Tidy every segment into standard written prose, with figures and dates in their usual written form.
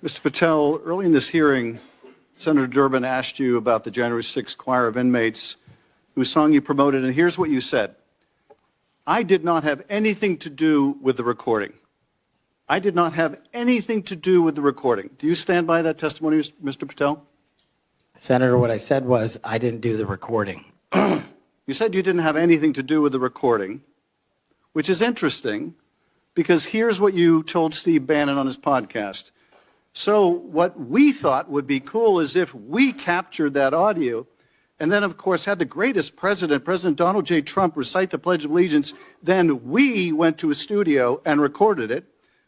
Mr. Patel, early in this hearing, Senator Durbin asked you about the January 6th choir of inmates whose song you promoted, and here's what you said. I did not have anything to do with the recording. I did not have anything to do with the recording. Do you stand by that testimony, Mr. Patel? Senator, what I said was I didn't do the recording. You said you didn't have anything to do with the recording, which is interesting because here's what you told Steve Bannon on his podcast. So what we thought would be cool is if we captured that audio and then, of course, had the greatest president, President Donald J. Trump, recite the Pledge of Allegiance. Then we went to a studio and recorded it,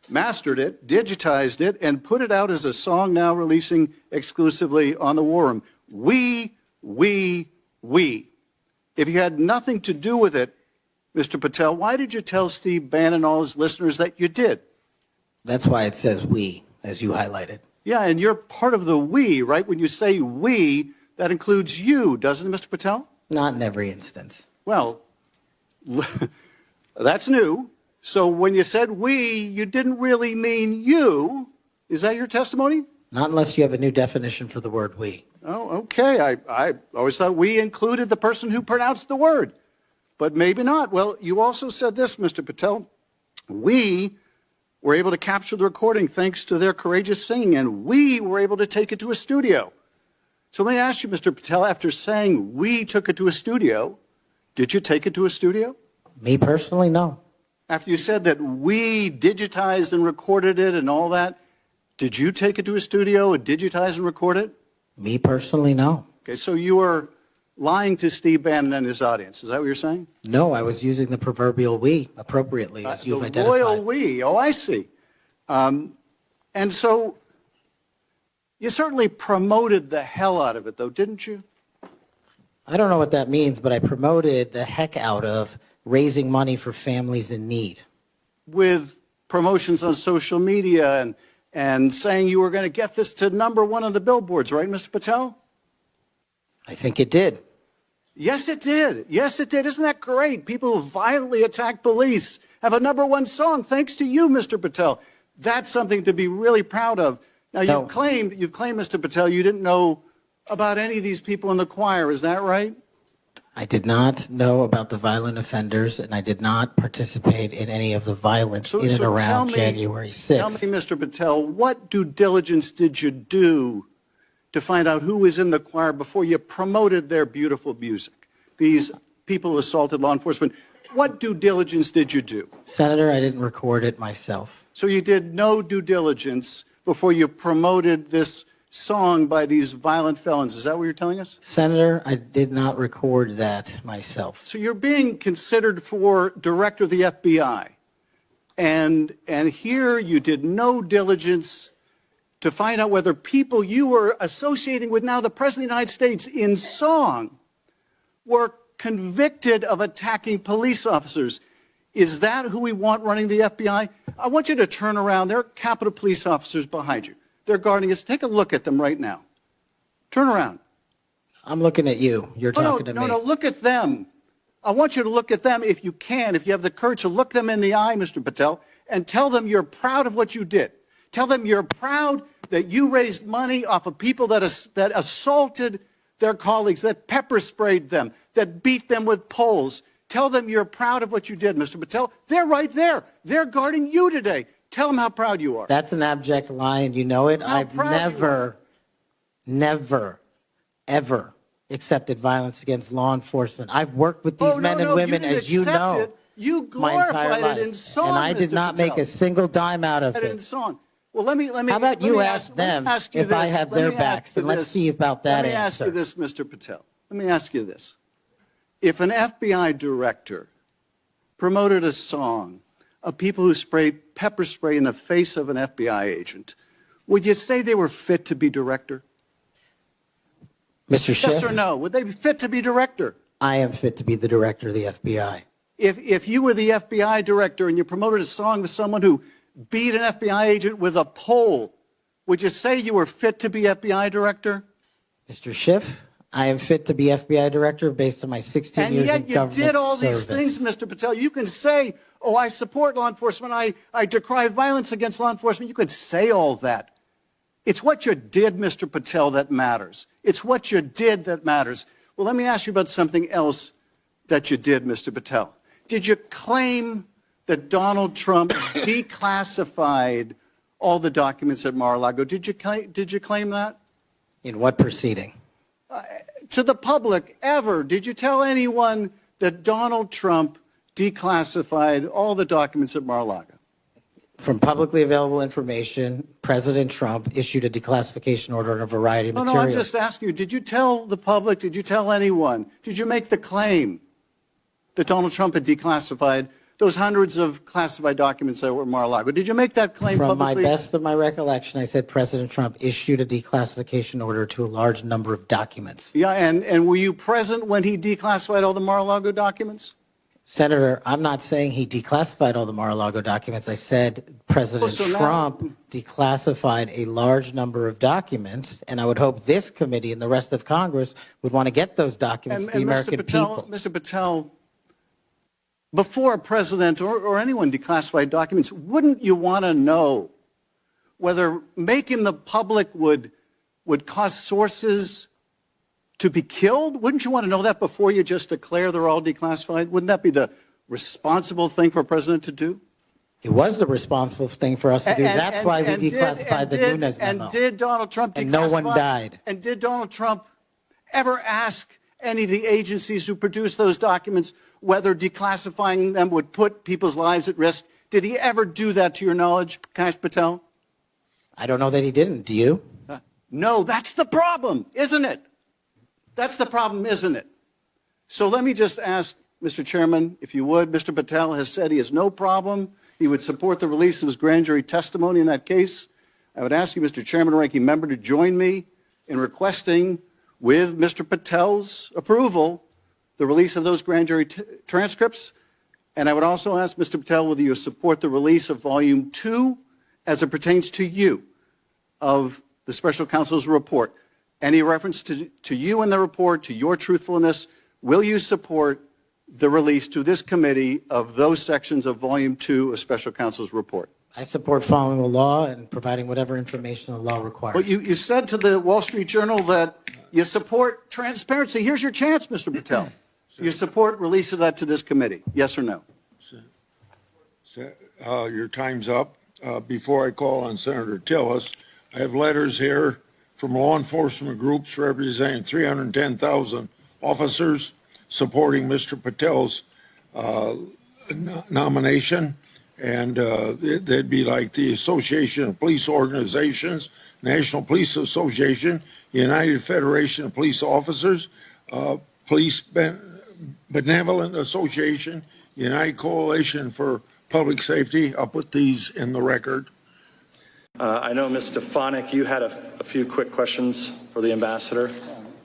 mastered it, digitized it, and put it out as a song now releasing exclusively on the War Room. We. If you had nothing to do with it, Mr. Patel, why did you tell Steve Bannon and all his listeners that you did? That's why it says we, as you highlighted. Yeah, and you're part of the we, right? When you say we, that includes you, doesn't it, Mr. Patel? Not in every instance. Well, that's new. So when you said we, you didn't really mean you. Is that your testimony? Not unless you have a new definition for the word we. Oh, okay. I always thought we included the person who pronounced the word, but maybe not. Well, you also said this, Mr. Patel. We were able to capture the recording thanks to their courageous singing, and we were able to take it to a studio. So let me ask you, Mr. Patel, after saying we took it to a studio, did you take it to a studio? Me personally, no. After you said that we digitized and recorded it and all that, did you take it to a studio and digitize and record it? Me personally, no. Okay, so you were lying to Steve Bannon and his audience. Is that what you're saying? No, I was using the proverbial we appropriately, as you've identified. The royal we. Oh, I see. And so you certainly promoted the hell out of it, though, didn't you? I don't know what that means, but I promoted the heck out of raising money for families in need. With promotions on social media and saying you were going to get this to #1 on the billboards, right, Mr. Patel? I think it did. Yes, it did. Yes, it did. Isn't that great? People who violently attack police have a #1 song thanks to you, Mr. Patel. That's something to be really proud of. Now, you've claimed, Mr. Patel, you didn't know about any of these people in the choir. Is that right? I did not know about the violent offenders, and I did not participate in any of the violence in and around January 6th. Tell me, Mr. Patel, what due diligence did you do to find out who was in the choir before you promoted their beautiful music? These people who assaulted law enforcement. What due diligence did you do? Senator, I didn't record it myself. So you did no due diligence before you promoted this song by these violent felons. Is that what you're telling us? Senator, I did not record that myself. So you're being considered for director of the FBI. And here you did no diligence to find out whether people you were associating with now the President of the United States in song were convicted of attacking police officers. Is that who we want running the FBI? I want you to turn around. There are Capitol Police officers behind you. They're guarding us. Take a look at them right now. Turn around. I'm looking at you. You're talking to me. No, look at them. I want you to look at them if you can, if you have the courage to look them in the eye, Mr. Patel, and tell them you're proud of what you did. Tell them you're proud that you raised money off of people that assaulted their colleagues, that pepper sprayed them, that beat them with poles. Tell them you're proud of what you did, Mr. Patel. They're right there. They're guarding you today. Tell them how proud you are. That's an abject lie, and you know it. I've never, ever accepted violence against law enforcement. I've worked with these men and women, as you know, you my entire glorified life, it in song, and I did not make a single dime out of it. In song. Well, let me. How about you ask them if I have their backs, and let's see about that answer. Let me ask you this, Mr. Patel. Let me ask you this. If an FBI director promoted a song of people who sprayed pepper spray in the face of an FBI agent, would you say they were fit to be director? Mr. Schiff? Yes or no? Would they be fit to be director? I am fit to be the director of the FBI. If you were the FBI director and you promoted a song with someone who beat an FBI agent with a pole, would you say you were fit to be FBI director? Mr. Schiff, I am fit to be FBI director based on my 16 years in government service. And yet you did all these things, Mr. Patel. You can say, oh, I support law enforcement. I decry violence against law enforcement. You could say all that. It's what you did, Mr. Patel, that matters. It's what you did that matters. Well, let me ask you about something else that you did, Mr. Patel. Did you claim that Donald Trump declassified all the documents at Mar-a-Lago? Did you claim that? In what proceeding? To the public, ever. Did you tell anyone that Donald Trump declassified all the documents at Mar-a-Lago? From publicly available information, President Trump issued a declassification order on a variety of materials. No, I'm just asking you, did you tell the public, did you tell anyone, did you make the claim that Donald Trump had declassified those hundreds of classified documents that were at Mar-a-Lago? Did you make that claim publicly? From my best of my recollection, I said President Trump issued a declassification order to a large number of documents. Yeah, and were you present when he declassified all the Mar-a-Lago documents? Senator, I'm not saying he declassified all the Mar-a-Lago documents. I said President Trump declassified a large number of documents, and I would hope this committee and the rest of Congress would want to get those documents to the American people. Mr. Patel, before a president or anyone declassified documents, wouldn't you want to know whether making the public would cause sources to be killed? Wouldn't you want to know that before you just declare they're all declassified? Wouldn't that be the responsible thing for a president to do? It was the responsible thing for us to do. That's why we declassified the Nunes memo. And did Donald Trump declassify? And no one died. And did Donald Trump ever ask any of the agencies who produced those documents whether declassifying them would put people's lives at risk? Did he ever do that, to your knowledge, Kash Patel? I don't know that he didn't. Do you? No, that's the problem, isn't it? That's the problem, isn't it? So let me just ask, Mr. Chairman, if you would, Mr. Patel has said he has no problem. He would support the release of his grand jury testimony in that case. I would ask you, Mr. Chairman and Ranking Member, to join me in requesting, with Mr. Patel's approval, the release of those grand jury transcripts. And I would also ask Mr. Patel whether you support the release of Volume 2 as it pertains to you of the special counsel's report. Any reference to you in the report, to your truthfulness, will you support the release to this committee of those sections of Volume 2 of special counsel's report? I support following the law and providing whatever information the law requires. But you said to the Wall Street Journal that you support transparency. Here's your chance, Mr. Patel. You support release of that to this committee, yes or no? Your time's up. Before I call on Senator Tillis, I have letters here from law enforcement groups representing 310,000 officers supporting Mr. Patel's nomination. And they'd be like the Association of Police Organizations, National Police Association, United Federation of Police Officers, Police Benevolent Association, United Coalition for Public Safety. I'll put these in the record. I know, Ms. Stefanik, you had a few quick questions for the ambassador.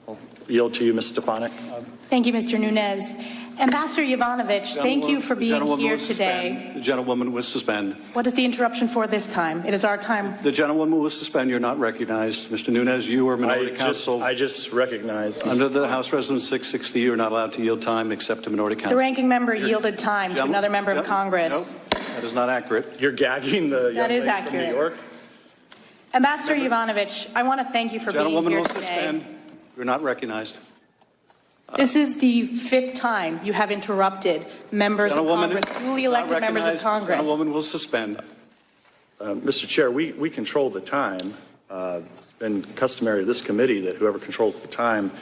I'll yield to you, Ms. Stefanik. Thank you, Mr. Nunes. Ambassador Yovanovitch, thank you for being here today. The gentlewoman will suspend. What is the interruption for this time? It is our time. The gentlewoman will suspend. You're not recognized. Mr. Nunes, you are minority counsel. I just recognized. Under the House Resolution 660, you're not allowed to yield time except to minority counsel. The ranking member yielded time to another member of Congress. No, that is not accurate. You're gagging the young lady from New York? Ambassador Yovanovitch, I want to thank you for being here today. Gentlewoman will suspend. You're not recognized. This is the 5th time you have interrupted members of Congress, duly elected members of Congress. Gentlewoman will suspend. Mr. Chair, we control the time. It's been customary of this committee that whoever controls the time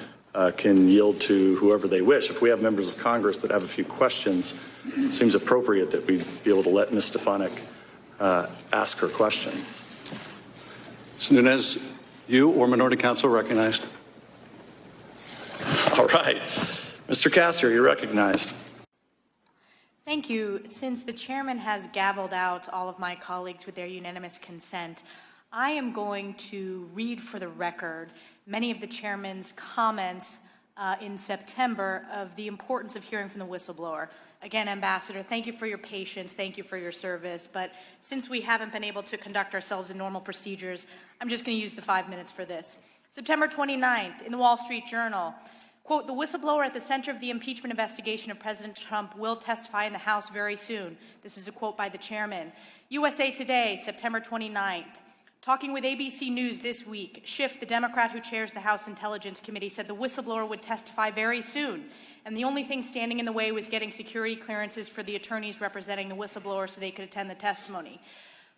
can yield to whoever they wish. If we have members of Congress that have a few questions, it seems appropriate that we be able to let Ms. Stefanik ask her questions. Mr. Nunes, you or minority counsel recognized. All right. Mr. Castor, you're recognized. Thank you. Since the chairman has gavelled out all of my colleagues with their unanimous consent, I am going to read for the record many of the chairman's comments in September of the importance of hearing from the whistleblower. Again, Ambassador, thank you for your patience, thank you for your service, but since we haven't been able to conduct ourselves in normal procedures, I'm just going to use the 5 minutes for this. September 29th, in the Wall Street Journal, quote, "The whistleblower at the center of the impeachment investigation of President Trump will testify in the House very soon." This is a quote by the chairman. USA Today, September 29th, Talking with ABC News this week, Schiff, the Democrat who chairs the House Intelligence Committee, said the whistleblower would testify very soon, and the only thing standing in the way was getting security clearances for the attorneys representing the whistleblower so they could attend the testimony.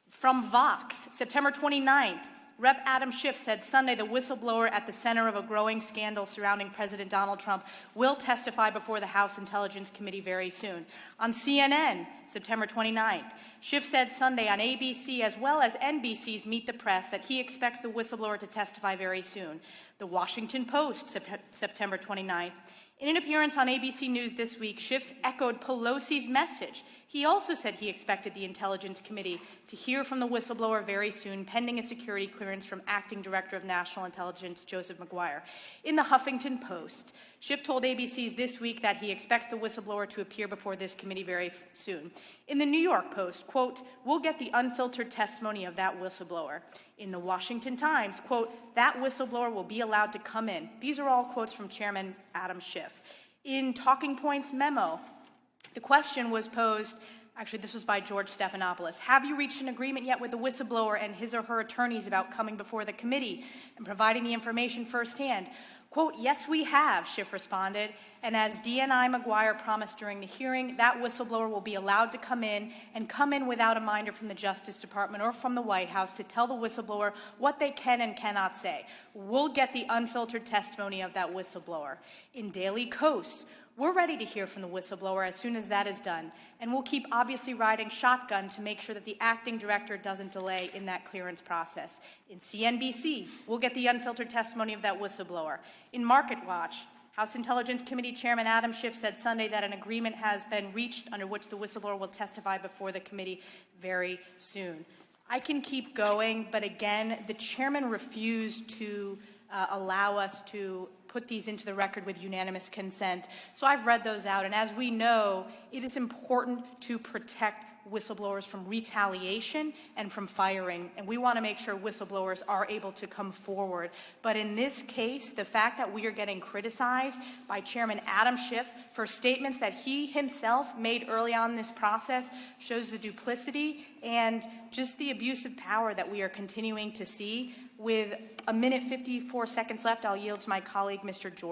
From Vox, September 29th, Rep. Adam Schiff said Sunday the whistleblower at the center of a growing scandal surrounding President Donald Trump will testify before the House Intelligence Committee very soon. On CNN, September 29th, Schiff said Sunday on ABC as well as NBC's Meet the Press that he expects the whistleblower to testify very soon. The Washington Post, September 29th. In an appearance on ABC News this week, Schiff echoed Pelosi's message. He also said he expected the Intelligence Committee to hear from the whistleblower very soon, pending a security clearance from Acting Director of National Intelligence Joseph McGuire. In the Huffington Post, Schiff told ABC's This Week that he expects the whistleblower to appear before this committee very soon. In the New York Post, quote, "We'll get the unfiltered testimony of that whistleblower." In the Washington Times, quote, "That whistleblower will be allowed to come in." These are all quotes from Chairman Adam Schiff. In Talking Points memo, the question was posed, actually this was by George Stephanopoulos, have you reached an agreement yet with the whistleblower and his or her attorneys about coming before the committee and providing the information firsthand? Quote, "Yes, we have," Schiff responded, and as DNI McGuire promised during the hearing, that whistleblower will be allowed to come in and come in without a minder from the Justice Department or from the White House to tell the whistleblower what they can and cannot say. We'll get the unfiltered testimony of that whistleblower. In Daily Kos, we're ready to hear from the whistleblower as soon as that is done, and we'll keep obviously riding shotgun to make sure that the acting director doesn't delay in that clearance process. In CNBC, we'll get the unfiltered testimony of that whistleblower. In Market Watch, House Intelligence Committee Chairman Adam Schiff said Sunday that an agreement has been reached under which the whistleblower will testify before the committee very soon. I can keep going, but again, the chairman refused to allow us to put these into the record with unanimous consent. So I've read those out, and as we know, it is important to protect whistleblowers from retaliation and from firing, and we want to make sure whistleblowers are able to come forward. But in this case, the fact that we are getting criticized by Chairman Adam Schiff for statements that he himself made early on in this process shows the duplicity and just the abuse of power that we are continuing to see. With a minute 54 seconds left, I'll yield to my colleague, Mr. George.